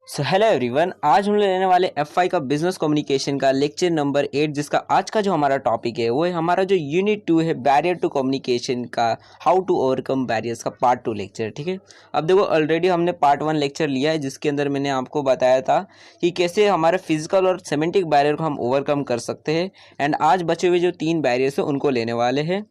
So hello everyone, आज हम लोग लेने वाले F5 का बिजनेस कम्युनिकेशन का लेक्चर नंबर 8, जिसका आज का जो हमारा टॉपिक है वो है हमारा जो यूनिट 2 है बैरियर टू कम्युनिकेशन का, हाउ टू ओवरकम बैरियर्स का पार्ट 2 लेक्चर। ठीक है, अब देखो ऑलरेडी हमने पार्ट 1 लेक्चर लिया है जिसके अंदर मैंने आपको बताया था कि कैसे हमारे फिजिकल और सेमेंटिक बैरियर को हम ओवरकम कर सकते हैं। एंड आज बचे हुए जो 3 बैरियर्स है उनको लेने वाले हैं।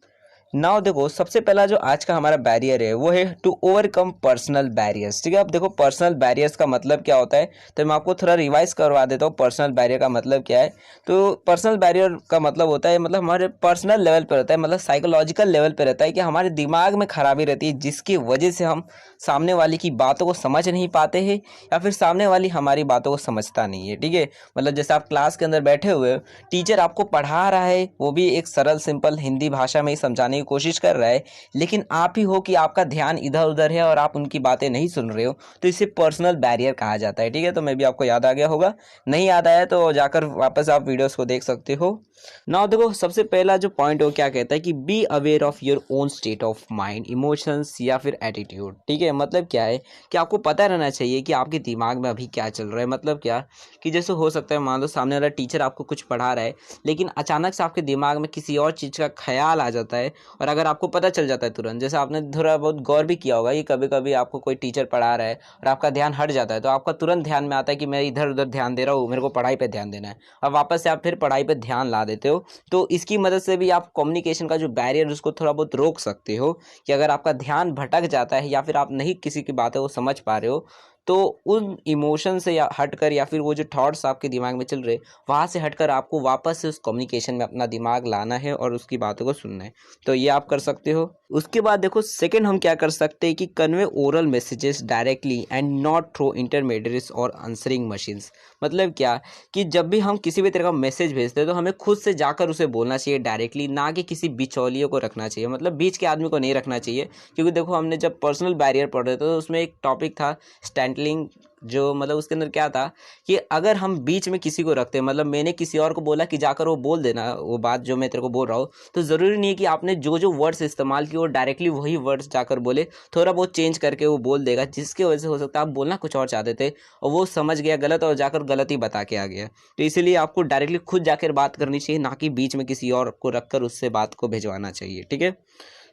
नाउ देखो, सबसे पहला जो आज का हमारा बैरियर है वो है टू ओवरकम पर्सनल बैरियर्स। ठीक है, अब देखो पर्सनल बैरियर्स का मतलब क्या होता है, तो मैं आपको थोड़ा रिवाइज करवा देता हूँ पर्सनल बैरियर का मतलब क्या है। तो पर्सनल बैरियर का मतलब होता है, मतलब हमारे पर्सनल लेवल पे रहता है, मतलब साइकोलॉजिकल लेवल पे रहता है कि हमारे दिमाग में खराबी रहती है जिसकी वजह से हम सामने वाले की बातों को समझ नहीं पाते हैं या फिर सामने वाली हमारी बातों को समझता नहीं है। ठीक है, मतलब जैसे आप क्लास के अंदर बैठे हुए हो, टीचर आपको पढ़ा रहा है, वो भी एक सरल सिंपल हिंदी भाषा में ही समझाने की कोशिश कर रहा है, लेकिन आप ही हो कि आपका ध्यान इधर उधर है और आप उनकी बातें नहीं सुन रहे हो, तो इसे पर्सनल बैरियर कहा जाता है। ठीक है, तो मैं भी आपको याद आ गया होगा, नहीं याद आया तो जाकर वापस आप वीडियोस को देख सकते हो। नाउ देखो, सबसे पहला जो पॉइंट है वो क्या कहता है कि be aware of your own state of mind, emotions या फिर एटीट्यूड। ठीक है, मतलब क्या है कि आपको पता रहना चाहिए कि आपके दिमाग में अभी क्या चल रहा है। मतलब क्या कि जैसे हो सकता है, मान लो सामने वाला टीचर आपको कुछ पढ़ा रहा है, लेकिन अचानक से आपके दिमाग में किसी और चीज़ का ख्याल आ जाता है, और अगर आपको पता चल जाता है तुरंत, जैसे आपने थोड़ा बहुत गौर भी किया होगा कि कभी कभी आपको कोई टीचर पढ़ा रहा है और आपका ध्यान हट जाता है, तो आपका तुरंत ध्यान में आता है कि मैं इधर उधर ध्यान दे रहा हूँ, मेरे को पढ़ाई पे ध्यान देना है, और वापस से आप फिर पढ़ाई पे ध्यान ला देते हो। तो इसकी मदद से भी आप कम्युनिकेशन का जो बैरियर उसको थोड़ा बहुत रोक सकते हो कि अगर आपका ध्यान भटक जाता है या फिर आप नहीं किसी की बातों को समझ पा रहे हो, तो उन इमोशन से या हटकर या फिर वो जो थॉट्स आपके दिमाग में चल रहे वहाँ से हटकर आपको वापस से उस कम्युनिकेशन में अपना दिमाग लाना है और उसकी बातों को सुनना है। तो ये आप कर सकते हो। उसके बाद देखो, सेकंड हम क्या कर सकते हैं कि convey oral messages directly and not through intermediates और आंसरिंग मशीन्स। मतलब क्या कि जब भी हम किसी भी तरह का मैसेज भेजते हैं तो हमें खुद से जाकर उसे बोलना चाहिए डायरेक्टली, ना कि किसी बिचौलियों को रखना चाहिए, मतलब बीच के आदमी को नहीं रखना चाहिए। क्योंकि देखो, हमने जब पर्सनल बैरियर पढ़ रहे थे तो उसमें एक टॉपिक था स्टैंटलिंग, जो मतलब उसके अंदर क्या था कि अगर हम बीच में किसी को रखते हैं, मतलब मैंने किसी और को बोला कि जाकर वो बोल देना वो बात जो मैं तेरे को बोल रहा हूँ, तो ज़रूरी नहीं है कि आपने जो जो वर्ड्स इस्तेमाल किए वो डायरेक्टली वही वर्ड्स जाकर बोले, थोड़ा बहुत चेंज करके वो बोल देगा, जिसकी वजह से हो सकता है आप बोलना कुछ और चाहते थे और वो समझ गया गलत और जाकर गलत ही बता के आ गया। तो इसीलिए आपको डायरेक्टली खुद जाकर बात करनी चाहिए, ना कि बीच में किसी और को रखकर उससे बात को भिजवाना चाहिए। ठीक है,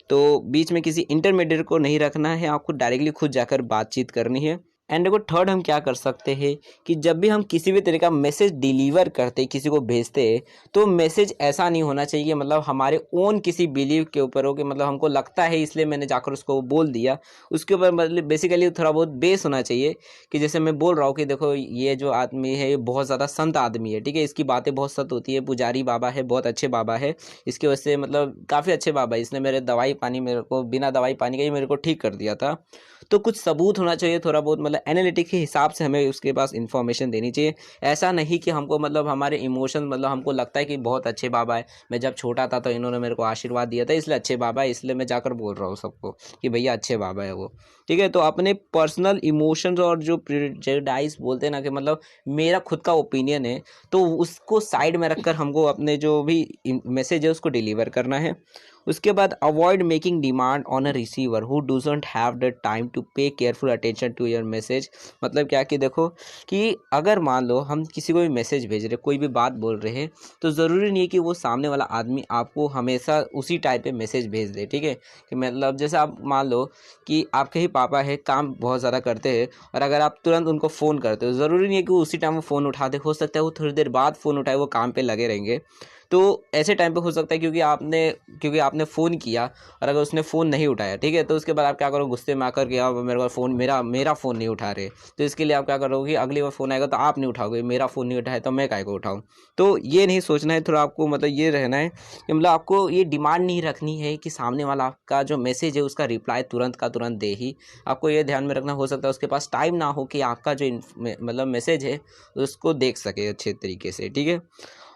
तो बीच में किसी इंटरमीडिएट को नहीं रखना है, आपको डायरेक्टली खुद जाकर बातचीत करनी है। एंड देखो, थर्ड हम क्या कर सकते हैं कि जब भी हम किसी भी तरह का मैसेज डिलीवर करते किसी को भेजते हैं, तो मैसेज ऐसा नहीं होना चाहिए कि मतलब हमारे ओन किसी बिलीव के ऊपर हो कि मतलब हमको लगता है इसलिए मैंने जाकर उसको बोल दिया, उसके ऊपर मतलब बेसिकली थोड़ा बहुत बेस होना चाहिए। कि जैसे मैं बोल रहा हूँ कि देखो, ये जो आदमी है ये बहुत ज़्यादा संत आदमी है, ठीक है, इसकी बातें बहुत सत होती है, पुजारी बाबा है, बहुत अच्छे बाबा है, इसकी वजह से मतलब काफ़ी अच्छे बाबा है, इसने मेरे दवाई पानी मेरे को बिना दवाई पानी के ही मेरे को ठीक कर दिया था। तो कुछ सबूत होना चाहिए थोड़ा बहुत, मतलब एनालिटिक के हिसाब से हमें उसके पास इंफॉर्मेशन देनी चाहिए। ऐसा नहीं कि हमको मतलब हमारे इमोशन, मतलब हमको लगता है कि बहुत अच्छे बाबा है, मैं जब छोटा था तो इन्होंने मेरे को आशीर्वाद दिया था इसलिए अच्छे बाबा है, इसलिए मैं जाकर बोल रहा हूँ सबको कि भैया अच्छे बाबा है वो। ठीक है, तो अपने पर्सनल इमोशंस और जो प्रेजुडिस बोलते हैं ना कि मतलब मेरा खुद का ओपिनियन है, तो उसको साइड में रखकर हमको अपने जो भी मैसेज है उसको डिलीवर करना है। उसके बाद avoid making demand on a receiver who doesn't have the time to pay careful attention to your message. मतलब क्या कि देखो कि अगर मान लो हम किसी को भी मैसेज भेज रहे, कोई भी बात बोल रहे हैं, तो ज़रूरी नहीं है कि वो सामने वाला आदमी आपको हमेशा उसी टाइप पे मैसेज भेज दे। ठीक है, कि मतलब जैसे आप मान लो कि आपके ही पापा है, काम बहुत ज़्यादा करते हैं, और अगर आप तुरंत उनको फ़ोन करते हो, ज़रूरी नहीं है कि वो उसी टाइम वो फ़ोन उठा दे, हो सकता है वो थोड़ी देर बाद फ़ोन उठाए, वो काम पे लगे रहेंगे। तो ऐसे टाइम पे हो सकता है क्योंकि आपने फ़ोन किया और अगर उसने फ़ोन नहीं उठाया, ठीक है, तो उसके बाद आप क्या करोगे, गुस्से में आकर के आप मेरे को फ़ोन मेरा फ़ोन नहीं उठा रहे, तो इसके लिए आप क्या करोगे, अगली बार फ़ोन आएगा तो आप नहीं उठाओगे, मेरा फ़ोन नहीं उठाया तो मैं काहे को उठाऊँ। तो ये नहीं सोचना है, थोड़ा आपको मतलब ये रहना है कि मतलब आपको ये डिमांड नहीं रखनी है कि सामने वाला आपका जो मैसेज है उसका रिप्लाई तुरंत का तुरंत दे ही। आपको ये ध्यान में रखना, हो सकता है उसके पास टाइम ना हो कि आपका जो मतलब मैसेज है उसको देख सके अच्छे तरीके से। ठीक है,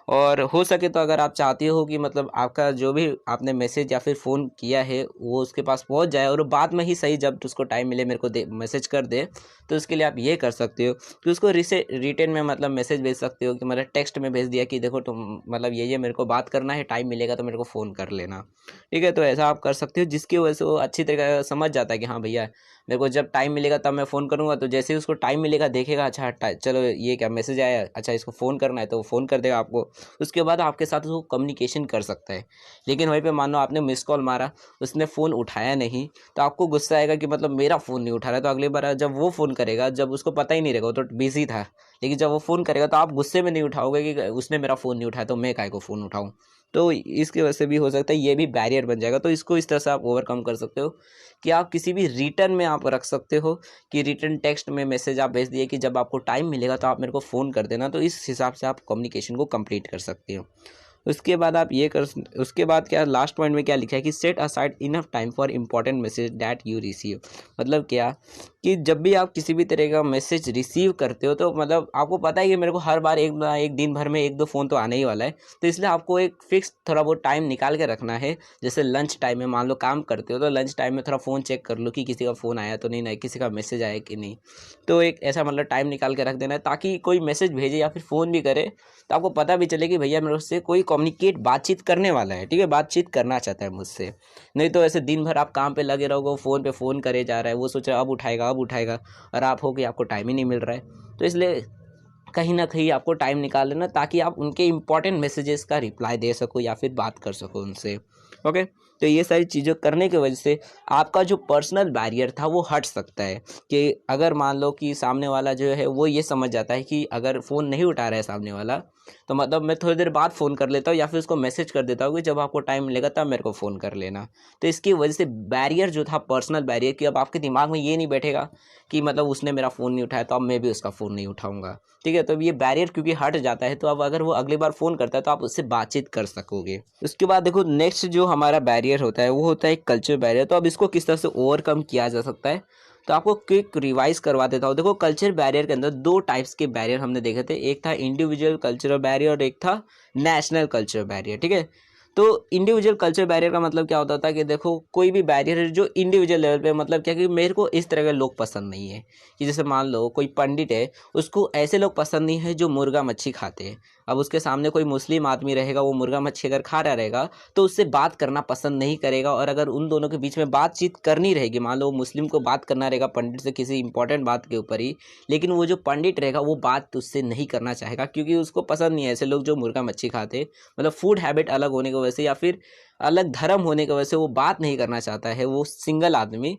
और हो सके तो अगर आप चाहते हो कि मतलब आपका जो भी आपने मैसेज या फिर फ़ोन किया है वो उसके पास पहुंच जाए और वो बाद में ही सही, जब उसको टाइम मिले मेरे को दे मैसेज कर दे, तो उसके लिए आप ये कर सकते हो कि उसको रिटर्न में मतलब मैसेज भेज सकते हो कि मतलब टेक्स्ट में भेज दिया कि देखो तुम मतलब ये मेरे को बात करना है, टाइम मिलेगा तो मेरे को फ़ोन कर लेना। ठीक है, तो ऐसा आप कर सकते हो जिसकी वजह से वो अच्छी तरीके से समझ जाता है कि हाँ भैया मेरे को जब टाइम मिलेगा तब मैं फ़ोन करूँगा। तो जैसे ही उसको टाइम मिलेगा देखेगा, अच्छा चलो ये क्या मैसेज आया, अच्छा इसको फ़ोन करना है, तो वो फ़ोन कर देगा आपको। उसके बाद आपके साथ वो कम्युनिकेशन कर सकता है। लेकिन वहीं पे मान लो आपने मिस कॉल मारा, उसने फ़ोन उठाया नहीं, तो आपको गुस्सा आएगा कि मतलब मेरा फ़ोन नहीं उठा रहा है। तो अगली बार जब वो फ़ोन करेगा, जब उसको पता ही नहीं रहेगा, वो तो बिज़ी था, लेकिन जब वो फ़ोन करेगा तो आप गुस्से में नहीं उठाओगे कि उसने मेरा फ़ोन नहीं उठाया तो मैं काहे को फ़ोन उठाऊँ। तो इसकी वजह से भी हो सकता है ये भी बैरियर बन जाएगा। तो इसको इस तरह से आप ओवरकम कर सकते हो कि आप किसी भी रिटर्न में आप रख सकते हो कि रिटर्न टेक्स्ट में मैसेज आप भेज दिए कि जब आपको टाइम मिलेगा तो आप मेरे को फ़ोन कर देना। तो इस हिसाब से आप कम्युनिकेशन को कंप्लीट कर सकते हो। उसके बाद आप ये कर उसके बाद क्या लास्ट पॉइंट में क्या लिखा है कि set aside enough time for important message that you receive. मतलब क्या कि जब भी आप किसी भी तरह का मैसेज रिसीव करते हो तो मतलब आपको पता है कि मेरे को हर बार एक दिन भर में एक दो फ़ोन तो आने ही वाला है। तो इसलिए आपको एक फिक्स थोड़ा बहुत टाइम निकाल के रखना है। जैसे लंच टाइम में मान लो काम करते हो तो लंच टाइम में थोड़ा फ़ोन चेक कर लो कि किसी का फ़ोन आया तो नहीं, किसी का मैसेज आया कि नहीं। तो एक ऐसा मतलब टाइम निकाल के रख देना है ताकि कोई मैसेज भेजे या फिर फ़ोन भी करे तो आपको पता भी चले कि भैया मेरे से कोई कम्युनिकेट बातचीत करने वाला है, ठीक है, बातचीत करना चाहता है मुझसे। नहीं तो ऐसे दिन भर आप काम पे लगे रहोगे, फ़ोन पे फ़ोन करे जा रहा है, वो सोच रहा है अब उठाएगा और आप हो कि आपको टाइम ही नहीं मिल रहा है। तो इसलिए कहीं ना कहीं आपको टाइम निकाल लेना ताकि आप उनके इंपॉर्टेंट मैसेजेस का रिप्लाई दे सको या फिर बात कर सको उनसे। ओके, तो ये सारी चीज़ें करने की वजह से आपका जो पर्सनल बैरियर था वो हट सकता है। कि अगर मान लो कि सामने वाला जो है वो ये समझ जाता है कि अगर फ़ोन नहीं उठा रहा है सामने वाला, तो मतलब मैं थोड़ी देर बाद फ़ोन कर लेता हूँ या फिर उसको मैसेज कर देता हूँ कि जब आपको टाइम मिलेगा तब मेरे को फ़ोन कर लेना। तो इसकी वजह से बैरियर जो था पर्सनल बैरियर, कि अब आपके दिमाग में ये नहीं बैठेगा कि मतलब उसने मेरा फ़ोन नहीं उठाया तो अब मैं भी उसका फ़ोन नहीं उठाऊंगा। ठीक है, तो ये बैरियर क्योंकि हट जाता है तो अब अगर वो अगली बार फ़ोन करता है तो आप उससे बातचीत कर सकोगे। उसके बाद देखो नेक्स्ट जो हमारा बैरियर होता है वो होता है कल्चर बैरियर। तो अब इसको किस तरह से ओवरकम किया जा सकता है, तो आपको क्विक रिवाइज करवा देता हूँ। देखो कल्चर बैरियर के अंदर दो टाइप्स के बैरियर हमने देखे थे, एक था इंडिविजुअल कल्चरल बैरियर और एक था नेशनल कल्चर बैरियर। ठीक है, तो इंडिविजुअल कल्चर बैरियर का मतलब क्या होता था कि देखो कोई भी बैरियर है जो इंडिविजुअल लेवल पे, मतलब क्या कि मेरे को इस तरह के लोग पसंद नहीं है। कि जैसे मान लो कोई पंडित है, उसको ऐसे लोग पसंद नहीं है जो मुर्गा मच्छी खाते हैं। अब उसके सामने कोई मुस्लिम आदमी रहेगा, वो मुर्गा मच्छी अगर खा रहा रहेगा तो उससे बात करना पसंद नहीं करेगा। और अगर उन दोनों के बीच में बातचीत करनी रहेगी, मान लो मुस्लिम को बात करना रहेगा पंडित से किसी इंपॉर्टेंट बात के ऊपर ही, लेकिन वो जो पंडित रहेगा वो बात उससे नहीं करना चाहेगा क्योंकि उसको पसंद नहीं है ऐसे लोग जो मुर्गा मच्छी खाते हैं। मतलब फूड हैबिट अलग होने की वजह से या फिर अलग धर्म होने की वजह से वो बात नहीं करना चाहता है, वो सिंगल आदमी।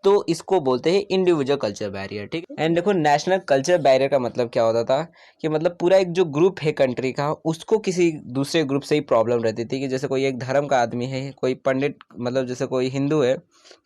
तो इसको बोलते हैं इंडिविजुअल कल्चर बैरियर। ठीक है, एंड देखो नेशनल कल्चर बैरियर का मतलब क्या होता था कि मतलब पूरा एक जो ग्रुप है कंट्री का, उसको किसी दूसरे ग्रुप से ही प्रॉब्लम रहती थी। कि जैसे कोई एक धर्म का आदमी है, कोई पंडित, मतलब जैसे कोई हिंदू है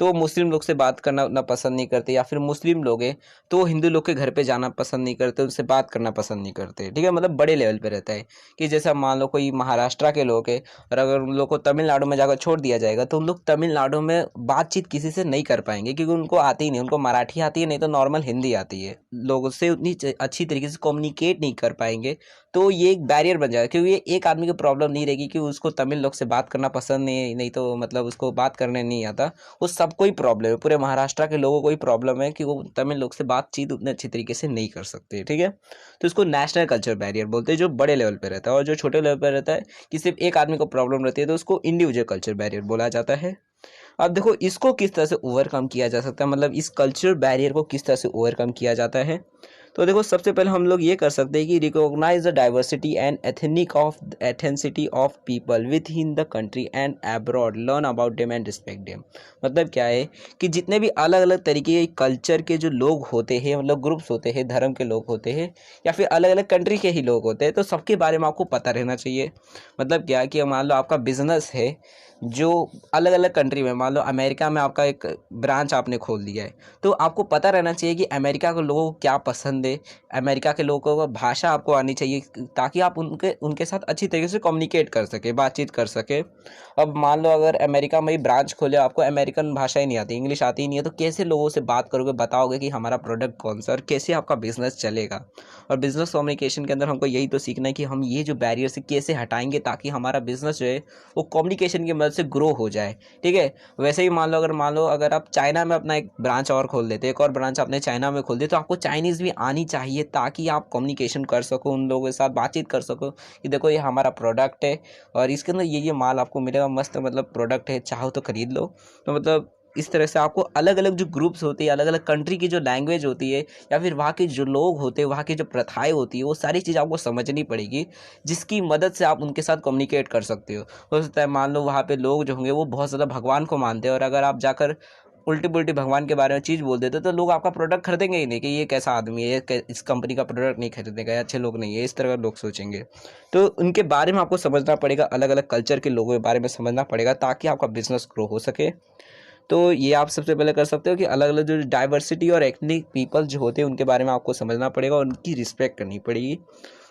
तो वो मुस्लिम लोग से बात करना उतना पसंद नहीं करते, या फिर मुस्लिम लोग हैं तो वो हिंदू लोग के घर पे जाना पसंद नहीं करते, उनसे बात करना पसंद नहीं करते। ठीक है, मतलब बड़े लेवल पे रहता है। कि जैसा मान लो कोई महाराष्ट्र के लोग है और अगर उन लोग को तमिलनाडु में जाकर छोड़ दिया जाएगा तो उन लोग तमिलनाडु में बातचीत किसी से नहीं कर पाएंगे क्योंकि उनको आती ही नहीं, उनको मराठी आती है नहीं तो नॉर्मल हिंदी आती है, लोगों से उतनी अच्छी तरीके से कम्युनिकेट नहीं कर पाएंगे। तो ये एक बैरियर बन जाएगा क्योंकि ये एक आदमी की प्रॉब्लम नहीं रहेगी कि उसको तमिल लोग से बात करना पसंद नहीं तो मतलब उसको बात करने नहीं आता। वो सबको ही प्रॉब्लम है, पूरे महाराष्ट्र के लोगों को ही प्रॉब्लम है कि वो तमिल लोग से बातचीत उतने अच्छी तरीके से नहीं कर सकते। ठीक है, तो इसको नेशनल कल्चर बैरियर बोलते हैं जो बड़े लेवल पे रहता है। और जो छोटे लेवल पे रहता है कि सिर्फ एक आदमी को प्रॉब्लम रहती है तो उसको इंडिविजुअल कल्चर बैरियर बोला जाता है। अब देखो इसको किस तरह से ओवरकम किया जा सकता है, मतलब इस कल्चर बैरियर को किस तरह से ओवरकम किया जाता है। तो देखो सबसे पहले हम लोग ये कर सकते हैं कि recognize the diversity and ethnicity of people within the country and abroad, learn about them and respect them. मतलब क्या है कि जितने भी अलग अलग तरीके के कल्चर के जो लोग होते हैं, मतलब ग्रुप्स होते हैं, धर्म के लोग होते हैं या फिर अलग अलग कंट्री के ही लोग होते हैं, तो सबके बारे में आपको पता रहना चाहिए। मतलब क्या कि मान लो आपका बिजनेस है जो अलग अलग कंट्री में, मान लो अमेरिका में आपका एक ब्रांच आपने खोल दिया है, तो आपको पता रहना चाहिए कि अमेरिका के लोगों को क्या पसंद है, अमेरिका के लोगों को भाषा आपको आनी चाहिए ताकि आप उनके साथ अच्छी तरीके से कम्युनिकेट कर सके, बातचीत कर सके। अब मान लो अगर अमेरिका में ही ब्रांच खोले, आपको अमेरिकन भाषा ही नहीं आती, इंग्लिश आती ही नहीं है, तो कैसे लोगों से बात करोगे, बताओगे कि हमारा प्रोडक्ट कौन सा और कैसे आपका बिजनेस चलेगा। और बिजनेस कम्युनिकेशन के अंदर हमको यही तो सीखना है कि हम ये जो बैरियर से कैसे हटाएंगे ताकि हमारा बिजनेस जो है वो कम्युनिकेशन की मदद से ग्रो हो जाए। ठीक है, वैसे ही मान लो अगर आप चाइना में अपना एक ब्रांच और खोल देते, एक और ब्रांच आपने चाइना में खोल दी, तो आपको चाइनीज़ भी आनी चाहिए ताकि आप कम्युनिकेशन कर सको, उन लोगों के साथ बातचीत कर सको कि देखो ये हमारा प्रोडक्ट है और इसके अंदर ये माल आपको मिलेगा, मस्त मतलब प्रोडक्ट है, चाहो तो खरीद लो। तो मतलब इस तरह से आपको अलग अलग जो ग्रुप्स होती है, अलग अलग कंट्री की जो लैंग्वेज होती है, या फिर वहाँ के जो लोग होते हैं, वहाँ की जो प्रथाएं होती है, वो सारी चीज़ आपको समझनी पड़ेगी, जिसकी मदद से आप उनके साथ कम्युनिकेट कर सकते हो सकता है मान लो वहाँ पे लोग जो होंगे वो बहुत ज़्यादा भगवान को मानते हैं, और अगर आप जाकर उल्टी पुल्टी भगवान के बारे में चीज़ बोल देते तो लोग आपका प्रोडक्ट खरीदेंगे ही नहीं, कि ये कैसा आदमी है, इस कंपनी का प्रोडक्ट नहीं खरीदेगा, ये अच्छे लोग नहीं है, इस तरह का लोग सोचेंगे। तो उनके बारे में आपको समझना पड़ेगा, अलग अलग कल्चर के लोगों के बारे में समझना पड़ेगा ताकि आपका बिजनेस ग्रो हो सके। तो ये आप सबसे पहले कर सकते हो कि अलग अलग जो डाइवर्सिटी और एथनिक पीपल जो होते हैं उनके बारे में आपको समझना पड़ेगा और उनकी रिस्पेक्ट करनी पड़ेगी।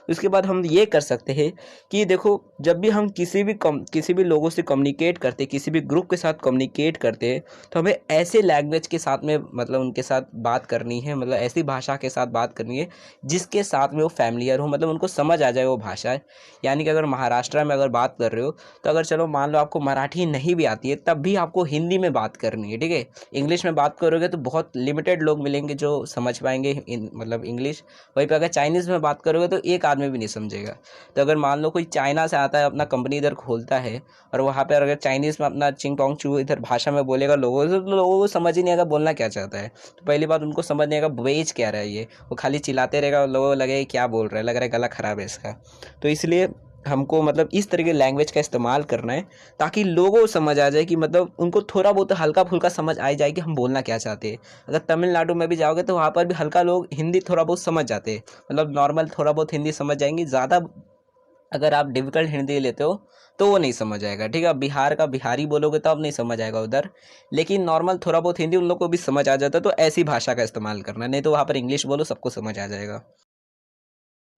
उसके बाद हम ये कर सकते हैं कि देखो, जब भी हम किसी भी लोगों से कम्युनिकेट करते, किसी भी ग्रुप के साथ कम्युनिकेट करते हैं, तो हमें ऐसे लैंग्वेज के साथ में मतलब उनके साथ बात करनी है, मतलब ऐसी भाषा के साथ बात करनी है जिसके साथ में वो फैमिलियर हो, मतलब उनको समझ आ जाए वो भाषा। यानी कि अगर महाराष्ट्र में अगर बात कर रहे हो, तो अगर चलो मान लो आपको मराठी नहीं भी आती है, तब भी आपको हिंदी में बात करनी है। ठीक है, इंग्लिश में बात करोगे तो बहुत लिमिटेड लोग मिलेंगे जो समझ पाएंगे मतलब इंग्लिश। वहीं पे अगर चाइनीज़ में बात करोगे तो एक आदमी भी नहीं समझेगा। तो अगर मान लो कोई चाइना से आता है, अपना कंपनी इधर खोलता है, और वहाँ पे अगर चाइनीज़ में अपना चिंग टोंग चू इधर भाषा में बोलेगा लोगों से, तो लोगों को समझ ही नहीं आएगा बोलना क्या चाहता है। तो पहली बात उनको समझ नहीं आएगा बेच क्या रहा है ये, वो खाली चिल्लाते रहेगा, लोगों को लगेगा क्या बोल रहा है, लग रहा है गला खराब है इसका। तो इसलिए हमको मतलब इस तरह के लैंग्वेज का इस्तेमाल करना है ताकि लोगों को समझ आ जाए, कि मतलब उनको थोड़ा बहुत हल्का फुल्का समझ आ जाए कि हम बोलना क्या चाहते हैं। अगर तमिलनाडु में भी जाओगे तो वहाँ पर भी हल्का लोग हिंदी थोड़ा बहुत समझ जाते हैं, मतलब नॉर्मल थोड़ा बहुत हिंदी समझ जाएंगे। ज़्यादा अगर आप डिफ़िकल्ट हिंदी लेते हो तो वो नहीं समझ आएगा। ठीक है, आप बिहार का बिहारी बोलोगे तो अब नहीं समझ आएगा उधर, लेकिन नॉर्मल थोड़ा बहुत हिंदी उन लोग को भी समझ आ जाता है। तो ऐसी भाषा का इस्तेमाल करना, नहीं तो वहाँ पर इंग्लिश बोलो सबको समझ आ जाएगा।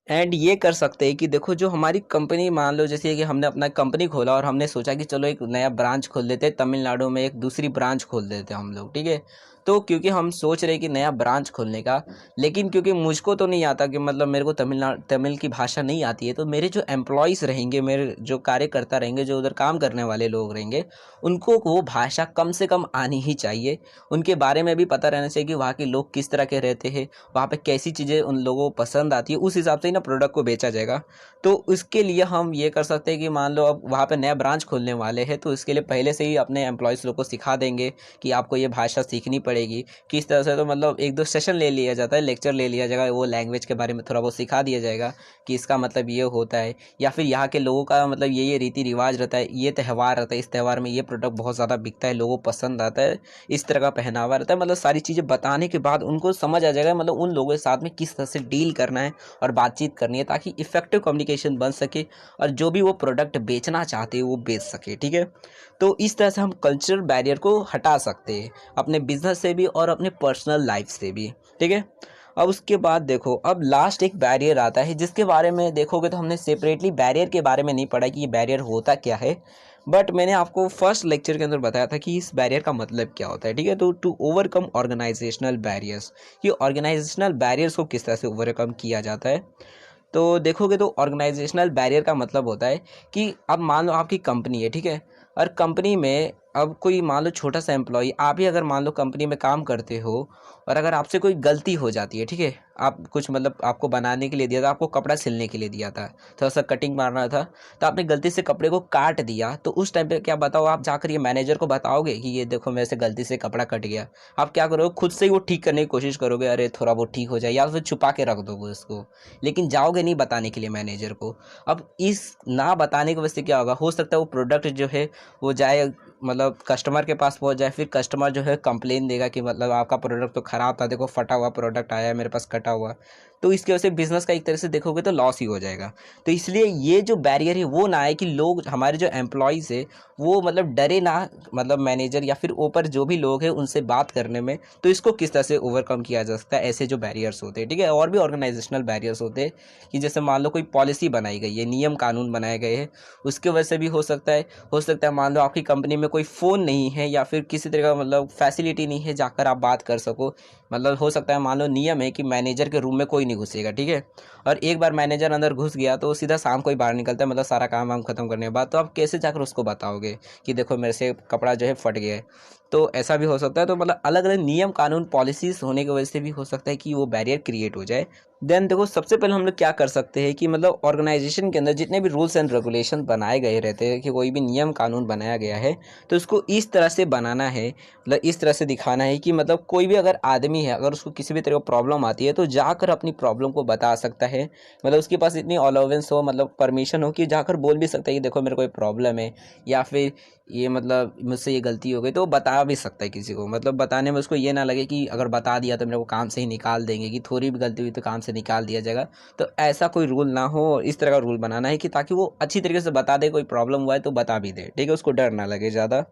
एंड ये कर सकते हैं कि देखो, जो हमारी कंपनी मान लो जैसे कि हमने अपना कंपनी खोला और हमने सोचा कि चलो एक नया ब्रांच खोल देते हैं तमिलनाडु में, एक दूसरी ब्रांच खोल देते हैं हम लोग। ठीक है, तो क्योंकि हम सोच रहे कि नया ब्रांच खोलने का, लेकिन क्योंकि मुझको तो नहीं आता, कि मतलब मेरे को तमिल की भाषा नहीं आती है, तो मेरे जो एम्प्लॉयज़ रहेंगे, मेरे जो कार्यकर्ता रहेंगे, जो उधर काम करने वाले लोग रहेंगे, उनको वो भाषा कम से कम आनी ही चाहिए। उनके बारे में भी पता रहना चाहिए कि वहाँ के लोग किस तरह के रहते हैं, वहाँ पे कैसी चीज़ें उन लोगों को पसंद आती है, उस हिसाब से ही ना प्रोडक्ट को बेचा जाएगा। तो उसके लिए हम ये कर सकते हैं कि मान लो अब वहाँ पे नया ब्रांच खोलने वाले हैं, तो इसके लिए पहले से ही अपने एम्प्लॉयज़ लोग को सिखा देंगे कि आपको ये भाषा सीखनी पड़ेगी किस तरह से। तो मतलब एक दो सेशन ले लिया जाता है, लेक्चर ले लिया जाएगा, वो लैंग्वेज के बारे में थोड़ा बहुत सिखा दिया जाएगा कि इसका मतलब ये होता है, या फिर यहाँ के लोगों का मतलब ये रीति रिवाज रहता है, ये त्यौहार रहता है, इस त्यौहार में ये प्रोडक्ट बहुत ज़्यादा बिकता है, लोगों को पसंद आता है, इस तरह का पहनावा रहता है। मतलब सारी चीज़ें बताने के बाद उनको समझ आ जाएगा मतलब उन लोगों के साथ में किस तरह से डील करना है और बातचीत करनी है, ताकि इफेक्टिव कम्युनिकेशन बन सके और जो भी वो प्रोडक्ट बेचना चाहते हैं वो बेच सके। ठीक है, तो इस तरह से हम कल्चरल बैरियर को हटा सकते हैं अपने बिजनेस से भी और अपने पर्सनल लाइफ से भी। ठीक है, अब उसके बाद देखो, अब लास्ट एक बैरियर आता है जिसके बारे में देखोगे तो हमने सेपरेटली बैरियर के बारे में नहीं पढ़ा कि ये बैरियर होता क्या है, बट मैंने आपको फर्स्ट लेक्चर के अंदर बताया था कि इस बैरियर का मतलब क्या होता है। ठीक है, तो टू ओवरकम ऑर्गेनाइजेशनल बैरियर्स, ये ऑर्गेनाइजेशनल बैरियर्स को किस तरह से ओवरकम किया जाता है। तो देखोगे तो ऑर्गेनाइजेशनल बैरियर का मतलब होता है कि अब मान लो आपकी कंपनी है। ठीक है, और कंपनी में अब कोई मान लो छोटा सा एम्प्लॉय, आप ही अगर मान लो कंपनी में काम करते हो और अगर आपसे कोई गलती हो जाती है, ठीक है, आप कुछ मतलब आपको बनाने के लिए दिया था, आपको कपड़ा सिलने के लिए दिया था, थोड़ा सा कटिंग मारना था, तो आपने गलती से कपड़े को काट दिया, तो उस टाइम पे क्या बताओ, आप जाकर ये मैनेजर को बताओगे कि ये देखो मेरे से गलती से कपड़ा कट गया? आप क्या करोगे, खुद से ही वो ठीक करने की कोशिश करोगे, अरे थोड़ा बहुत ठीक हो जाए, या फिर छुपा के रख दोगे उसको, लेकिन जाओगे नहीं बताने के लिए मैनेजर को। अब इस ना बताने की वजह से क्या होगा, हो सकता है वो प्रोडक्ट जो है वो जाए मतलब कस्टमर के पास पहुंच जाए, फिर कस्टमर जो है कंप्लेन देगा कि मतलब आपका प्रोडक्ट तो ख़राब था, देखो फटा हुआ प्रोडक्ट आया है मेरे पास, कटा हुआ। तो इसकी वजह से बिज़नेस का एक तरह से देखोगे तो लॉस ही हो जाएगा। तो इसलिए ये जो बैरियर है वो ना आए कि लोग, हमारे जो एम्प्लॉयज़ है वो मतलब डरे ना, मतलब मैनेजर या फिर ऊपर जो भी लोग हैं उनसे बात करने में। तो इसको किस तरह से ओवरकम किया जा सकता है, ऐसे जो बैरियर्स होते हैं। ठीक है, और भी ऑर्गेनाइजेशनल बैरियर्स होते हैं कि जैसे मान लो कोई पॉलिसी बनाई गई है, नियम कानून बनाए गए हैं, उसके वजह से भी हो सकता है मान लो आपकी कंपनी में कोई फ़ोन नहीं है या फिर किसी तरह का मतलब फैसिलिटी नहीं है जाकर आप बात कर सको। मतलब हो सकता है मान लो नियम है कि मैनेजर के रूम में कोई नहीं नहीं घुसेगा, ठीक है। और एक बार मैनेजर अंदर घुस गया तो सीधा शाम को ही बाहर निकलता है, मतलब सारा काम वाम खत्म करने के बाद। तो आप कैसे जाकर उसको बताओगे कि देखो मेरे से कपड़ा जो है फट गया है। तो ऐसा भी हो सकता है। तो मतलब अलग अलग नियम कानून पॉलिसीज होने की वजह से भी हो सकता है कि वो बैरियर क्रिएट हो जाए। देन देखो, सबसे पहले हम लोग क्या कर सकते हैं कि मतलब ऑर्गेनाइजेशन के अंदर जितने भी रूल्स एंड रेगुलेशन बनाए गए रहते हैं, कि कोई भी नियम कानून बनाया गया है तो उसको इस तरह से बनाना है, मतलब इस तरह से दिखाना है कि मतलब कोई भी अगर आदमी है, अगर उसको किसी भी तरह का प्रॉब्लम आती है तो जाकर अपनी प्रॉब्लम को बता सकता है। मतलब उसके पास इतनी अलाउंस हो, मतलब परमिशन हो कि जाकर बोल भी सकता है कि देखो मेरे कोई प्रॉब्लम है, या फिर ये मतलब मुझसे ये गलती हो गई, तो वो बता भी सकता है किसी को। मतलब बताने में उसको ये ना लगे कि अगर बता दिया तो मेरे को काम से ही निकाल देंगे, कि थोड़ी भी गलती हुई तो काम से निकाल दिया जाएगा। तो ऐसा कोई रूल ना हो, और इस तरह का रूल बनाना है कि ताकि वो अच्छी तरीके से बता दे, कोई प्रॉब्लम हुआ है तो बता भी दे, ठीक है, उसको डर ना लगे ज़्यादा।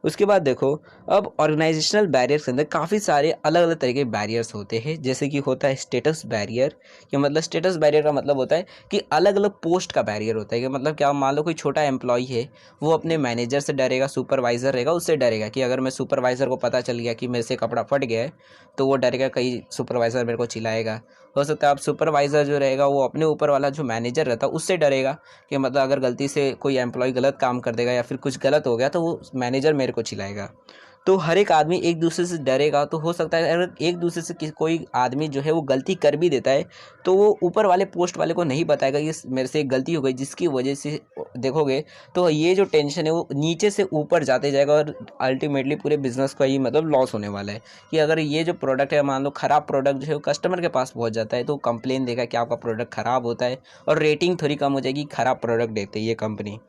उसके बाद देखो, अब ऑर्गेनाइजेशनल बैरियर्स के अंदर काफ़ी सारे अलग अलग तरह के बैरियर्स होते हैं। जैसे कि होता है स्टेटस बैरियर, कि मतलब स्टेटस बैरियर का मतलब होता है कि अलग अलग पोस्ट का बैरियर होता है। कि मतलब क्या, मान लो कोई छोटा एम्प्लॉय है, वो अपने मैनेजर से डरेगा, सुपरवाइज़र रहेगा उससे डरेगा कि अगर मैं सुपरवाइज़र को पता चल गया कि मेरे से कपड़ा फट गया है तो वो डरेगा कहीं सुपरवाइज़र मेरे को चिल्लाएगा। हो सकता है आप सुपरवाइज़र जो रहेगा वो अपने ऊपर वाला जो मैनेजर रहता है उससे डरेगा कि मतलब अगर गलती से कोई एम्प्लॉय गलत काम कर देगा या फिर कुछ गलत हो गया तो वो मैनेजर मेरे को चिल्लाएगा। तो हर एक आदमी एक दूसरे से डरेगा। तो हो सकता है अगर एक दूसरे से कोई आदमी जो है वो गलती कर भी देता है तो वो ऊपर वाले पोस्ट वाले को नहीं बताएगा कि मेरे से एक गलती हो गई, जिसकी वजह से देखोगे तो ये जो टेंशन है वो नीचे से ऊपर जाते जाएगा, और अल्टीमेटली पूरे बिजनेस का ही मतलब लॉस होने वाला है। कि अगर ये जो प्रोडक्ट है, मान लो ख़राब प्रोडक्ट जो है वो कस्टमर के पास पहुंच जाता है तो कंप्लेन देगा कि आपका प्रोडक्ट ख़राब होता है, और रेटिंग थोड़ी कम हो जाएगी, ख़राब प्रोडक्ट देते हैं ये कंपनी।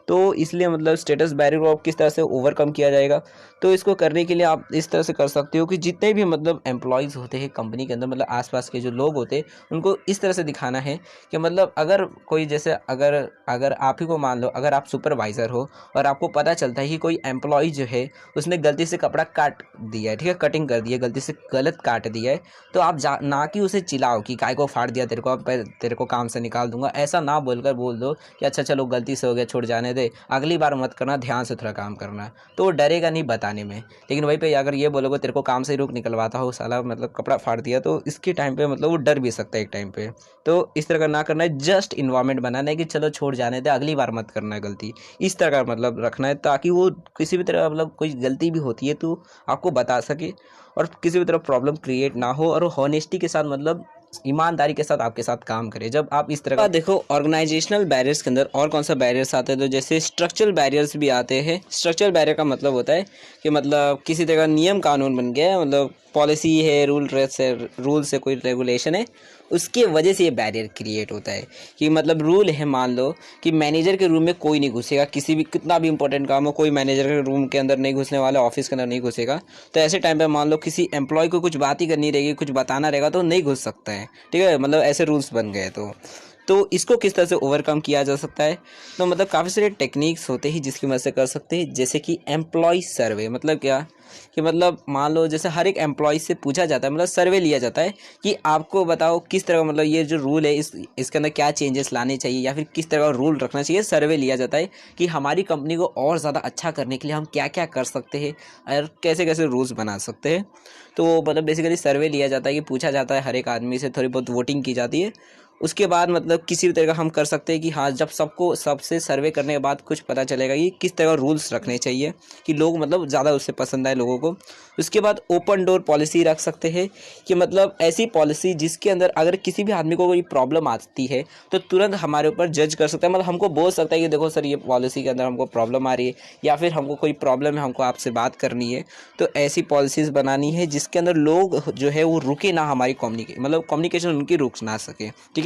तो इसलिए मतलब स्टेटस बैरियर को आप किस तरह से ओवरकम किया जाएगा, तो इसको करने के लिए आप इस तरह से कर सकते हो कि जितने भी मतलब एम्प्लॉयज़ होते हैं कंपनी के अंदर, मतलब आसपास के जो लोग होते हैं उनको इस तरह से दिखाना है कि मतलब अगर कोई जैसे अगर अगर आप ही को मान लो, अगर आप सुपरवाइज़र हो और आपको पता चलता है कि कोई एम्प्लॉय जो है उसने गलती से कपड़ा काट दिया है, ठीक है, कटिंग कर दी है, गलती से गलत काट दिया है, तो आप ना कि उसे चिल्लाओ कि काय को फाड़ दिया तेरे को, अब तेरे को काम से निकाल दूंगा। ऐसा ना बोलकर बोल दो कि अच्छा चलो गलती से हो गया, छोड़ जाने दे, अगली बार मत करना, ध्यान से थोड़ा काम करना। तो वो डरेगा नहीं बताने में। लेकिन वहीं पे अगर ये बोलोगे तेरे को काम से रुक निकलवाता हो साला, मतलब कपड़ा फाड़ दिया, तो इसके टाइम पे मतलब वो डर भी सकता है एक टाइम पे। तो इस तरह का ना करना है, जस्ट इन्वायरमेंट बनाना है कि चलो छोड़ जाने दे, अगली बार मत करना है गलती, इस तरह का मतलब रखना है, ताकि वो किसी भी तरह मतलब कोई गलती भी होती है तो आपको बता सके और किसी भी तरह प्रॉब्लम क्रिएट ना हो, और हॉनेस्टी के साथ मतलब ईमानदारी के साथ आपके साथ काम करे जब आप इस तरह का। देखो ऑर्गेनाइजेशनल बैरियर्स के अंदर और कौन सा बैरियर्स आते हैं, तो जैसे स्ट्रक्चरल बैरियर्स भी आते हैं। स्ट्रक्चरल बैरियर का मतलब होता है कि मतलब किसी तरह का नियम कानून बन गया है, मतलब पॉलिसी है, रूल से कोई रेगुलेशन है, उसके वजह से ये बैरियर क्रिएट होता है। कि मतलब रूल है, मान लो कि मैनेजर के रूम में कोई नहीं घुसेगा, किसी भी कितना भी इंपॉर्टेंट काम हो कोई मैनेजर के रूम के अंदर नहीं घुसने वाला, ऑफिस के अंदर नहीं घुसेगा। तो ऐसे टाइम पे मान लो किसी एम्प्लॉय को कुछ बात ही करनी रहेगी, कुछ बताना रहेगा तो नहीं घुस सकता है, ठीक है, मतलब ऐसे रूल्स बन गए। तो इसको किस तरह से ओवरकम किया जा सकता है, तो मतलब काफ़ी सारे टेक्निक्स होते हैं जिसकी मदद से कर सकते हैं। जैसे कि एम्प्लॉय सर्वे, मतलब क्या कि मतलब मान लो जैसे हर एक एम्प्लॉय से पूछा जाता है, मतलब सर्वे लिया जाता है कि आपको बताओ किस तरह का मतलब ये जो रूल है इसके अंदर क्या चेंजेस लाने चाहिए या फिर किस तरह का रूल रखना चाहिए। सर्वे लिया जाता है कि हमारी कंपनी को और ज़्यादा अच्छा करने के लिए हम क्या क्या कर सकते हैं और कैसे कैसे रूल्स बना सकते हैं। तो मतलब बेसिकली सर्वे लिया जाता है कि पूछा जाता है हर एक आदमी से, थोड़ी बहुत वोटिंग की जाती है। उसके बाद मतलब किसी भी तरह का हम कर सकते हैं कि हाँ, जब सबसे सर्वे करने के बाद कुछ पता चलेगा कि किस तरह का रूल्स रखने चाहिए कि लोग मतलब ज़्यादा उससे पसंद आए लोगों को। उसके बाद ओपन डोर पॉलिसी रख सकते हैं कि मतलब ऐसी पॉलिसी जिसके अंदर अगर किसी भी आदमी को कोई प्रॉब्लम आती है तो तुरंत हमारे ऊपर जज कर सकता है, मतलब हमको बोल सकता है कि देखो सर ये पॉलिसी के अंदर हमको प्रॉब्लम आ रही है, या फिर हमको कोई प्रॉब्लम है, हमको आपसे बात करनी है। तो ऐसी पॉलिसीज़ बनानी है जिसके अंदर लोग जो है वो रुके ना, हमारी कम्युनिकेशन उनकी रुक ना सके, ठीक है।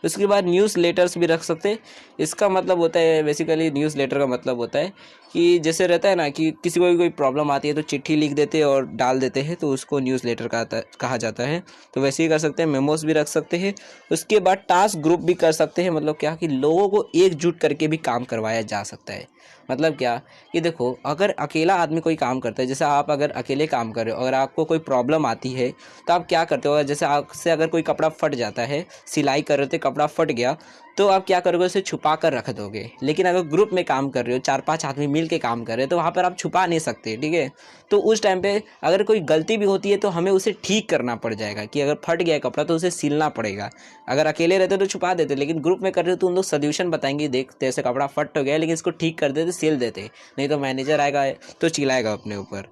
उसके बाद न्यूज़ लेटर्स भी रख सकते हैं। इसका मतलब होता है बेसिकली, न्यूज़ लेटर का मतलब होता है कि जैसे रहता है ना कि किसी को भी कोई प्रॉब्लम आती है तो चिट्ठी लिख देते हैं और डाल देते हैं, तो उसको न्यूज़ लेटर कहा जाता है। तो वैसे ही कर सकते हैं, मेमोस भी रख सकते हैं। उसके बाद टास्क ग्रुप भी कर सकते हैं, मतलब क्या कि लोगों को एकजुट करके भी काम करवाया जा सकता है। मतलब क्या कि देखो, अगर अकेला आदमी कोई काम करता है, जैसे आप अगर अकेले काम कर रहे हो, अगर आपको कोई प्रॉब्लम आती है तो आप क्या करते हो, जैसे आपसे अगर कोई कपड़ा फट जाता है, सिलाई कर रहे थे कपड़ा फट गया तो आप क्या करोगे, उसे छुपा कर रख दोगे। लेकिन अगर ग्रुप में काम कर रहे हो, 4-5 आदमी मिल के काम कर रहे हो, तो वहाँ पर आप छुपा नहीं सकते, ठीक है। तो उस टाइम पे अगर कोई गलती भी होती है तो हमें उसे ठीक करना पड़ जाएगा कि अगर फट गया कपड़ा तो उसे सिलना पड़ेगा। अगर अकेले रहते तो छुपा देते, लेकिन ग्रुप में कर रहे हो तो उन लोग सोल्यूशन बताएंगे, देख जैसे कपड़ा फट तो गया लेकिन इसको ठीक कर देते, सिल देते, नहीं तो मैनेजर आएगा तो चिल्लाएगा अपने ऊपर।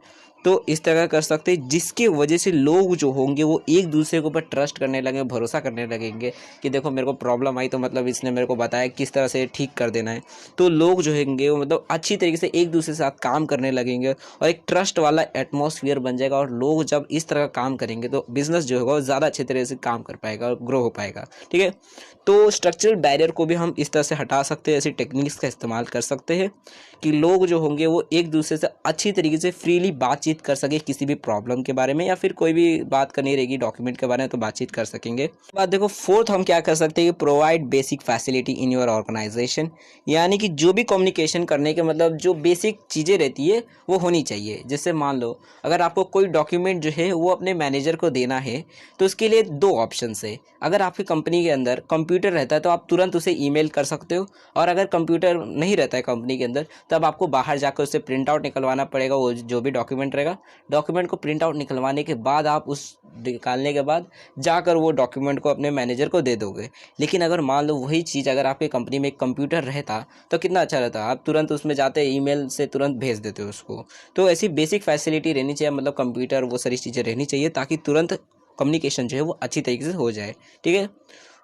तो इस तरह कर सकते हैं, जिसकी वजह से लोग जो होंगे वो एक दूसरे के ऊपर ट्रस्ट करने लगेंगे, भरोसा करने लगेंगे कि देखो मेरे को प्रॉब्लम आई तो मतलब इसने मेरे को बताया किस तरह से ठीक कर देना है। तो लोग जो होंगे वो मतलब अच्छी तरीके से एक दूसरे के साथ काम करने लगेंगे और एक ट्रस्ट वाला एटमॉस्फेयर बन जाएगा। और लोग जब इस तरह का काम करेंगे तो बिजनेस जो होगा वो ज़्यादा अच्छे तरीके से काम कर पाएगा और ग्रो हो पाएगा, ठीक है। तो स्ट्रक्चरल बैरियर को भी हम इस तरह से हटा सकते हैं, ऐसी टेक्निक्स का इस्तेमाल कर सकते हैं कि लोग जो होंगे वो एक दूसरे से अच्छी तरीके से फ्रीली बातचीत कर सके किसी भी प्रॉब्लम के बारे में, या फिर कोई भी बात करनी रहेगी डॉक्यूमेंट के बारे में तो बातचीत कर सकेंगे। बात देखो फोर्थ हम क्या कर सकते हैं, provide basic facility in your organization, यानी कि जो भी कम्युनिकेशन करने के मतलब जो बेसिक चीज़ें रहती है वो होनी चाहिए। जैसे मान लो अगर आपको कोई डॉक्यूमेंट जो है वो अपने मैनेजर को देना है तो उसके लिए 2 ऑप्शन है। अगर आपकी कंपनी के अंदर कंप्यूटर रहता है तो आप तुरंत उसे ईमेल कर सकते हो, और अगर कंप्यूटर नहीं रहता है कंपनी के अंदर तब आपको बाहर जाकर उससे प्रिंट आउट निकलवाना पड़ेगा। वो जो भी डॉक्यूमेंट रहेगा, डॉक्यूमेंट को प्रिंट आउट निकलवाने के बाद आप उस निकालने के बाद जाकर वो डॉक्यूमेंट को अपने मैनेजर को दे दोगे। लेकिन अगर मान लो वही चीज़ अगर आपके कंपनी में एक कंप्यूटर रहता तो कितना अच्छा रहता, आप तुरंत उसमें जाते ईमेल से तुरंत भेज देते हो उसको। तो ऐसी बेसिक फैसिलिटी रहनी चाहिए, मतलब कंप्यूटर वो सारी चीज़ें रहनी चाहिए ताकि तुरंत कम्युनिकेशन जो है वो अच्छी तरीके से हो जाए, ठीक है।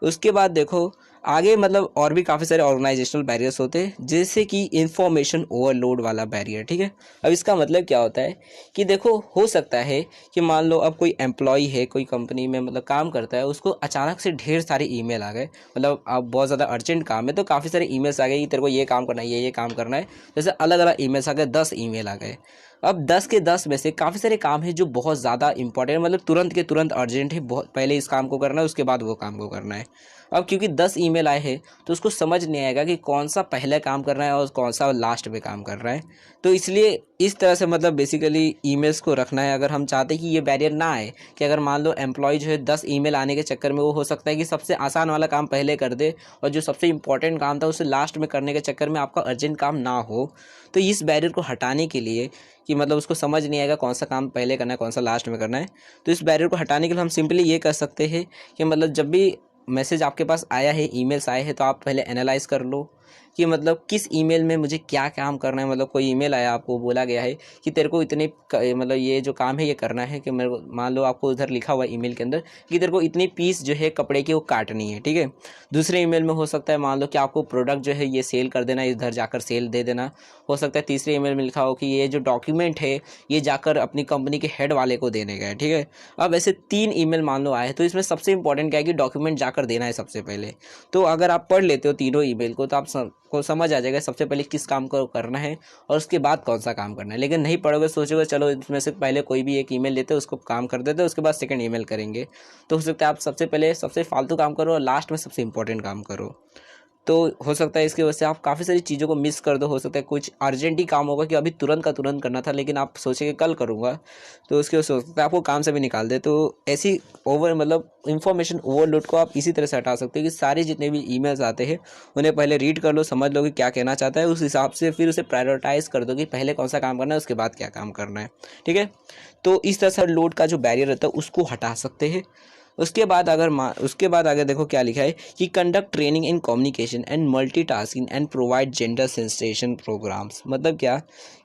उसके बाद देखो आगे मतलब और भी काफ़ी सारे ऑर्गेनाइजेशनल बैरियर्स होते हैं, जैसे कि इंफॉर्मेशन ओवरलोड वाला बैरियर, ठीक है। अब इसका मतलब क्या होता है कि देखो हो सकता है कि मान लो अब कोई एम्प्लॉय है, कोई कंपनी में मतलब काम करता है, उसको अचानक से ढेर सारे ईमेल आ गए, मतलब अब बहुत ज़्यादा अर्जेंट काम है तो काफ़ी सारे ईमेल्स आ गए कि तेरे को ये काम करना है, ये काम करना है। जैसे अलग अलग ईमेल्स आ गए, 10 ईमेल आ गए। अब 10 के 10 में से काफ़ी सारे काम है जो बहुत ज़्यादा इंपॉर्टेंट, मतलब तुरंत के तुरंत अर्जेंट है, बहुत पहले इस काम को करना है उसके बाद वो काम को करना है। अब क्योंकि 10 ईमेल आए हैं तो उसको समझ नहीं आएगा कि कौन सा पहले काम करना है और कौन सा लास्ट में काम करना है। तो इसलिए इस तरह से मतलब बेसिकली ईमेल्स को रखना है। अगर हम चाहते हैं कि ये बैरियर ना आए कि अगर मान लो एम्प्लॉय जो है 10 ईमेल आने के चक्कर में वो हो सकता है कि सबसे आसान वाला काम पहले कर दे और जो सबसे इंपॉर्टेंट काम था उसे लास्ट में करने के चक्कर में आपका अर्जेंट काम ना हो। तो इस बैरियर को हटाने के लिए कि मतलब उसको समझ नहीं आएगा कौन सा काम पहले करना है कौन सा लास्ट में करना है, तो इस बैरियर को हटाने के लिए हम सिंपली ये कर सकते हैं कि मतलब जब भी मैसेज आपके पास आया है, ईमेल्स आए हैं, तो आप पहले एनालाइज कर लो कि मतलब किस ईमेल में मुझे क्या काम करना है। मतलब कोई ईमेल आया, आपको बोला गया है कि तेरे को इतने मतलब ये जो काम है ये करना है, कि मेरे को मान लो आपको उधर लिखा हुआ ईमेल के अंदर कि तेरे को इतनी पीस जो है कपड़े की वो काटनी है, ठीक है। दूसरे ईमेल में हो सकता है मान लो कि आपको प्रोडक्ट जो है ये सेल कर देना है, इधर जाकर सेल दे देना। हो सकता है तीसरे ईमेल में लिखा हो कि ये जो डॉक्यूमेंट है ये जाकर अपनी कंपनी के हेड वाले को देने का है, ठीक है। अब ऐसे 3 ईमेल मान लो आए हैं तो इसमें सबसे इंपॉर्टेंट क्या है कि डॉक्यूमेंट जाकर देना है सबसे पहले। तो अगर आप पढ़ लेते हो तीनों ईमेल को तो आप को समझ आ जाएगा सबसे पहले किस काम को करना है और उसके बाद कौन सा काम करना है। लेकिन नहीं पढ़ोगे, सोचोगे चलो इसमें से पहले कोई भी एक ईमेल लेते उसको काम कर देते उसके बाद सेकंड ईमेल करेंगे, तो हो सकता है आप सबसे पहले सबसे फालतू काम करो और लास्ट में सबसे इंपॉर्टेंट काम करो। तो हो सकता है इसकी वजह से आप काफ़ी सारी चीज़ों को मिस कर दो। हो सकता है कुछ अर्जेंट ही काम होगा कि अभी तुरंत का तुरंत करना था लेकिन आप सोचेंगे कल करूँगा, तो उसकी वजह से हो सकता है आपको काम से भी निकाल दे। तो ऐसी मतलब इंफॉर्मेशन ओवरलोड को आप इसी तरह से हटा सकते हो कि सारे जितने भी ईमेल्स आते हैं उन्हें पहले रीड कर लो, समझ लो कि क्या कहना चाहता है, उस हिसाब से फिर उसे प्रायोरिटाइज कर दो कि पहले कौन सा काम करना है उसके बाद क्या काम करना है, ठीक है। तो इस तरह से लोड का जो बैरियर रहता है उसको हटा सकते हैं। उसके बाद आगे देखो क्या लिखा है कि conduct training in communication and multitasking and provide gender sensation programs. मतलब क्या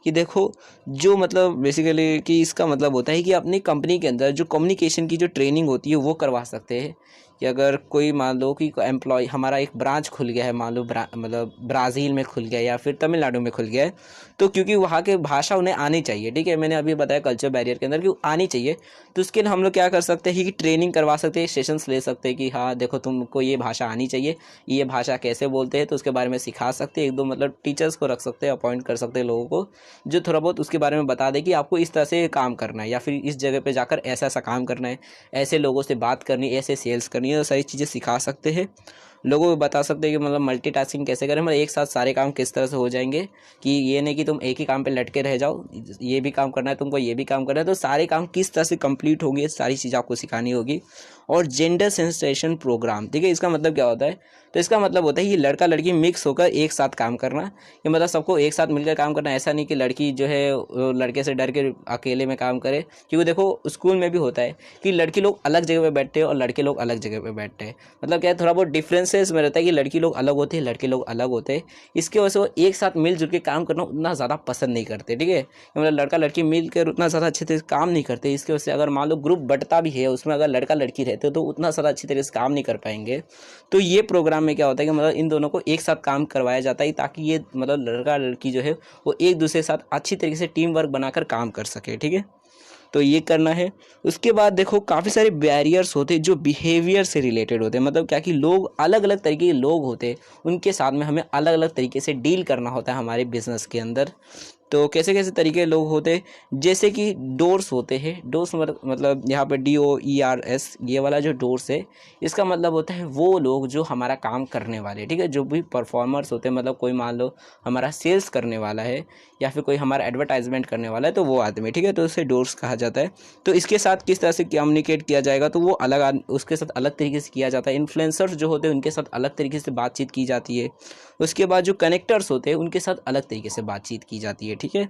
कि देखो जो मतलब बेसिकली कि इसका मतलब होता है कि अपनी कंपनी के अंदर जो कम्युनिकेशन की जो ट्रेनिंग होती है वो करवा सकते हैं। कि अगर कोई मान लो कि एम्प्लॉय हमारा एक ब्रांच खुल गया है, मान लो मतलब ब्राज़ील में खुल गया या फिर तमिलनाडु में खुल गया है, तो क्योंकि वहाँ के भाषा उन्हें आनी चाहिए, ठीक है। मैंने अभी बताया कल्चर बैरियर के अंदर कि आनी चाहिए, तो उसके लिए हम लोग क्या कर सकते हैं कि ट्रेनिंग करवा सकते हैं, सेशंस ले सकते हैं कि हाँ देखो तुमको ये भाषा आनी चाहिए, ये भाषा कैसे बोलते हैं तो उसके बारे में सिखा सकते हैं। 1-2 मतलब टीचर्स को रख सकते हैं, अपॉइंट कर सकते हैं लोगों को जो थोड़ा बहुत उसके बारे में बता दे कि आपको इस तरह से काम करना है या फिर इस जगह पे जाकर ऐसा ऐसा काम करना है, ऐसे लोगों से बात करनी है, ऐसे सेल्स करनी है, तो सारी चीज़ें सिखा सकते हैं। लोगों को बता सकते हैं कि मतलब मल्टीटास्किंग कैसे करें, मतलब एक साथ सारे काम किस तरह से हो जाएंगे, कि ये नहीं कि तुम एक ही काम पे लटके रह जाओ, ये भी काम करना है तुमको, ये भी काम करना है, तो सारे काम किस तरह से कंप्लीट होंगे, सारी चीज़ आपको सिखानी होगी। और जेंडर सेंसेशन प्रोग्राम, ठीक है, इसका मतलब क्या होता है, तो इसका मतलब होता है ये लड़का लड़की मिक्स होकर एक साथ काम करना, ये मतलब सबको एक साथ मिलकर काम करना। ऐसा नहीं कि लड़की जो है वो लड़के से डर के अकेले में काम करे, क्योंकि देखो स्कूल में भी होता है कि लड़की लोग अलग जगह पे बैठते हैं और लड़के लोग अलग जगह पे बैठते हैं, मतलब क्या है, थोड़ा बहुत डिफरेंसेस में रहता है कि लड़की लोग अलग होते हैं, लड़के लोग अलग होते हैं। इसकी वजह से वो एक साथ मिलजुल के काम करना उतना ज़्यादा पसंद नहीं करते, ठीक है, मतलब लड़का लड़की मिलकर उतना ज़्यादा अच्छे से काम नहीं करते। इसकी वजह से अगर मान लो ग्रुप बंटता भी है, उसमें अगर लड़का लड़की रहते हो तो उतना ज़्यादा अच्छी तरीके से काम नहीं कर पाएंगे। तो ये प्रोग्राम में क्या होता है कि मतलब इन दोनों को एक साथ काम करवाया जाता है, ताकि ये मतलब लड़का लड़की जो है वो एक दूसरे के साथ अच्छी तरीके से टीम वर्क बनाकर काम कर सके, ठीक है, तो ये करना है। उसके बाद देखो काफ़ी सारे बैरियर्स होते हैं जो बिहेवियर से रिलेटेड होते हैं, मतलब क्या कि लोग अलग अलग तरीके के लोग होते हैं, उनके साथ में हमें अलग अलग तरीके से डील करना होता है हमारे बिजनेस के अंदर। तो कैसे कैसे तरीके के लोग होते हैं, जैसे कि डोर्स होते हैं। डोर्स मतलब यहाँ पे DOERS, ये वाला जो डोर्स है इसका मतलब होता है वो लोग जो हमारा काम करने वाले, ठीक है, जो भी परफॉर्मर्स होते हैं, मतलब कोई मान लो हमारा सेल्स करने वाला है या फिर कोई हमारा एडवर्टाइजमेंट करने वाला है, तो वो आदमी, ठीक है, तो उसे डोर्स कहा जाता है। तो इसके साथ किस तरह से कम्युनिकेट किया जाएगा, तो वो उसके साथ अलग तरीके से किया जाता है। इन्फ्लुएंसर्स जो होते हैं उनके साथ अलग तरीके से बातचीत की जाती है। उसके बाद जो कनेक्टर्स होते हैं उनके साथ अलग तरीके से बातचीत की जाती है, ठीक है।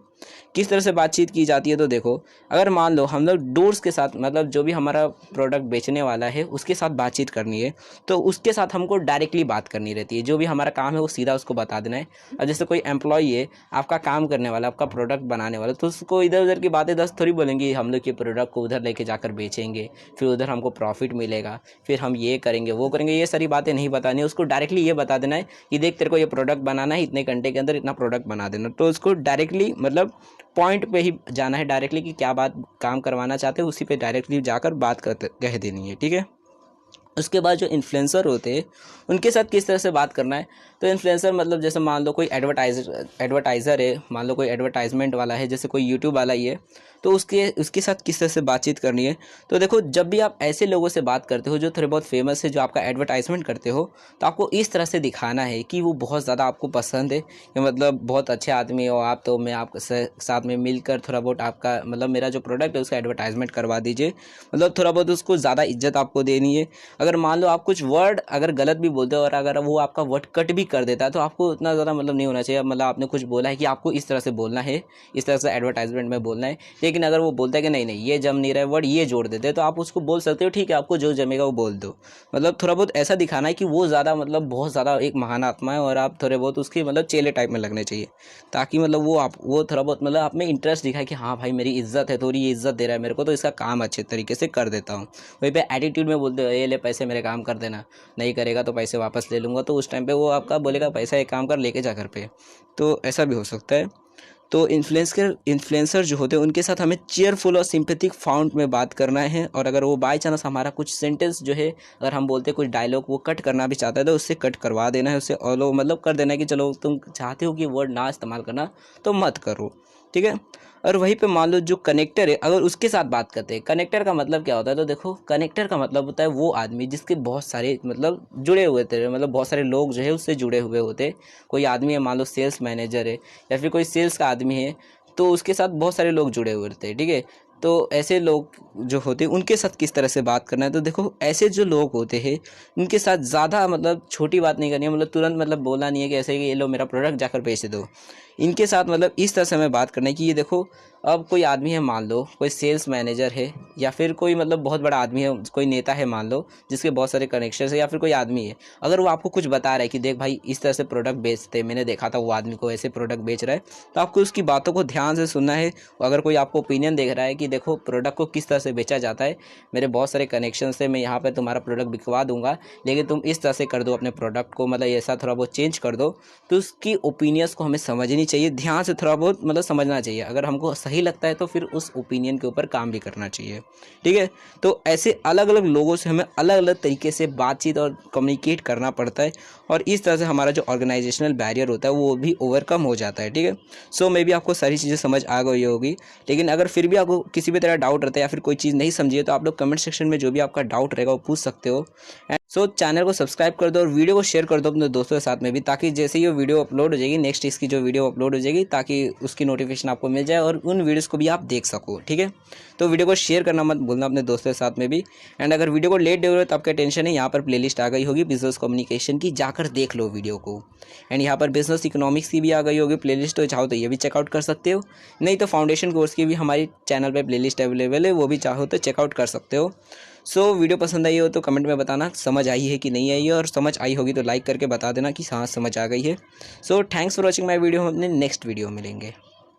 किस तरह से बातचीत की जाती है, तो देखो अगर मान लो हम लोग डोर्स के साथ, मतलब जो भी हमारा प्रोडक्ट बेचने वाला है उसके साथ बातचीत करनी है, तो उसके साथ हमको डायरेक्टली बात करनी रहती है। जो भी हमारा काम है वो सीधा उसको बता देना है। और जैसे कोई एम्प्लॉई है आपका काम करने वाला, आपका प्रोडक्ट बनाने वाला, तो उसको इधर उधर की बातें 10 थोड़ी बोलेंगे, हम लोग ये प्रोडक्ट को उधर लेके जाकर बेचेंगे, फिर उधर हमको प्रॉफिट मिलेगा, फिर हम ये करेंगे वो करेंगे, ये सारी बातें नहीं बतानी है। उसको डायरेक्टली ये बता देना है कि देख तेरे को ये प्रोडक्ट बनाना है, इतने घंटे के अंदर इतना प्रोडक्ट बना देना। तो उसको डायरेक्टली मतलब पॉइंट पे ही जाना है डायरेक्टली, कि क्या बात काम करवाना चाहते हैं उसी पे डायरेक्टली जाकर बात कह देनी है, ठीक है। उसके बाद जो इन्फ्लुएंसर होते हैं उनके साथ किस तरह से बात करना है, तो इन्फ्लुएंसर मतलब जैसे मान लो कोई एडवर्टाइज़र है, मान लो कोई एडवर्टाइजमेंट वाला है, जैसे कोई यूट्यूब वाला ही है, तो उसके साथ किस तरह से बातचीत करनी है। तो देखो जब भी आप ऐसे लोगों से बात करते हो जो थोड़े बहुत फेमस है, जो आपका एडवर्टाइजमेंट करते हो, तो आपको इस तरह से दिखाना है कि वो बहुत ज़्यादा आपको पसंद है, कि मतलब बहुत अच्छे आदमी हो आप, तो मैं आपके साथ में मिलकर थोड़ा बहुत आपका मतलब मेरा जो प्रोडक्ट है उसका एडवर्टाइजमेंट करवा दीजिए, मतलब थोड़ा बहुत उसको ज़्यादा इज्जत आपको देनी है। अगर मान लो आप कुछ वर्ड अगर गलत भी बोलते हो और अगर वो आपका वर्ड कट भी कर देता है, तो आपको उतना ज़्यादा मतलब नहीं होना चाहिए, मतलब आपने कुछ बोला है कि आपको इस तरह से बोलना है, इस तरह से एडवर्टाइजमेंट में बोलना है, लेकिन अगर वो बोलता है कि नहीं नहीं ये जम नहीं रहा है वर्ड, ये जोड़ देते हैं, तो आप उसको बोल सकते हो ठीक है, आपको जो जमेगा वो बोल दो। मतलब थोड़ा बहुत ऐसा दिखाना है कि वो ज़्यादा मतलब बहुत ज़्यादा एक महान आत्मा है, और आप थोड़े बहुत उसकी मतलब चेले टाइप में लगने चाहिए, ताकि मतलब वो थोड़ा बहुत मतलब आप में इंटरेस्ट दिखाए कि हाँ भाई मेरी इज्जत है, थोड़ी ये इज्जत दे रहा है मेरे को, तो इसका काम अच्छे तरीके से कर देता हूँ। वहीं पे एटीट्यूड में बोलते हो ये ले पैसे मेरे काम कर देना, नहीं करेगा तो पैसे वापस ले लूँगा, तो उस टाइम पे वो आपका बोलेगा पैसा एक काम कर लेके जा घर पे, तो ऐसा भी हो सकता है। तो इन्फ्लुएंसर जो होते हैं उनके साथ हमें चेयरफुल और सिंपैथिक फाउंड में बात करना है, और अगर वो बाय चांस हमारा कुछ सेंटेंस जो है, अगर हम बोलते हैं कुछ डायलॉग वो कट करना भी चाहता है, तो उससे कट करवा देना है, उससे ऑलो मतलब कर देना है कि चलो तुम चाहते हो कि वर्ड ना इस्तेमाल करना तो मत करो, ठीक है। और वहीं पे मान लो जो कनेक्टर है अगर उसके साथ बात करते हैं, कनेक्टर का मतलब क्या होता है, तो देखो कनेक्टर का मतलब होता है वो आदमी जिसके बहुत सारे मतलब जुड़े हुए थे, मतलब बहुत सारे लोग जो है उससे जुड़े हुए होते। कोई आदमी है मान लो सेल्स मैनेजर है या फिर कोई सेल्स का आदमी है, तो उसके साथ बहुत सारे लोग जुड़े हुए रहते हैं, ठीक है। तो ऐसे लोग जो होते हैं उनके साथ किस तरह से बात करना है, तो देखो ऐसे जो लोग होते हैं उनके साथ ज़्यादा मतलब छोटी बात नहीं करनी है, मतलब तुरंत मतलब बोलना नहीं है कि ऐसे कि ये लो मेरा प्रोडक्ट जाकर बेच दो। इनके साथ मतलब इस तरह से हमें बात करना है कि ये देखो अब कोई आदमी है मान लो कोई सेल्स मैनेजर है या फिर कोई मतलब बहुत बड़ा आदमी है, कोई नेता है मान लो जिसके बहुत सारे कनेक्शन है, या फिर कोई आदमी है अगर वो आपको कुछ बता रहा है कि देख भाई इस तरह से प्रोडक्ट बेचते, मैंने देखा था वो आदमी को ऐसे प्रोडक्ट बेच रहा है, तो आपको उसकी बातों को ध्यान से सुनना है। अगर कोई आपको ओपिनियन देख रहा है कि देखो प्रोडक्ट को किस तरह से बेचा जाता है, मेरे बहुत सारे कनेक्शन से मैं यहाँ पर तुम्हारा प्रोडक्ट बिकवा दूंगा, लेकिन तुम इस तरह से कर दो अपने प्रोडक्ट को, मतलब ऐसा थोड़ा बहुत चेंज कर दो, तो उसकी ओपिनियंस को हमें समझनी चाहिए, ध्यान से थोड़ा बहुत मतलब समझना चाहिए। अगर हमको सही लगता है तो फिर उस ओपिनियन के ऊपर काम भी करना चाहिए, ठीक है। तो ऐसे अलग अलग लोगों से हमें अलग अलग तरीके से बातचीत और कम्युनिकेट करना पड़ता है, और इस तरह से हमारा जो ऑर्गेनाइजेशनल बैरियर होता है वो भी ओवरकम हो जाता है, ठीक है। सो मे बी आपको सारी चीज़ें समझ आ गई होगी, लेकिन अगर फिर भी आपको किसी भी तरह डाउट रहता है या फिर कोई चीज़ नहीं समझिए, तो आप लोग कमेंट सेक्शन में जो भी आपका डाउट रहेगा वो पूछ सकते हो। सो चैनल को सब्सक्राइब कर दो और वीडियो को शेयर कर दो अपने दोस्तों के साथ में भी, ताकि जैसे ही वो वीडियो अपलोड हो जाएगी, नेक्स्ट इसकी जो वीडियो अपलोड हो जाएगी, ताकि उसकी नोटिफिकेशन आपको मिल जाए और उन वीडियोज़ को भी आप देख सको। ठीक है, तो वीडियो को शेयर करना मत भूलना अपने दोस्तों के साथ में भी। एंड अगर वीडियो को लेट देख रहे हो तो आपका टेंशन है, यहाँ पर प्लेलिस्ट आ गई होगी बिजनेस कम्युनिकेशन की, जाकर देख लो वीडियो को। एंड यहाँ पर बिजनेस इकोनॉमिक्स की भी आ गई होगी प्लेलिस्ट, तो चाहो तो ये भी चेकआउट कर सकते हो। नहीं तो फाउंडेशन कोर्स की भी हमारी चैनल पर प्लेलिस्ट अवेलेबल है, वो भी चाहो तो चेकआउट कर सकते हो। सो वीडियो पसंद आई हो तो कमेंट में बताना समझ आई है कि नहीं आई है, और समझ आई होगी तो लाइक करके बता देना कि हाँ समझ आ गई है। So thanks for watching my video, हम अपने नेक्स्ट वीडियो में मिलेंगे।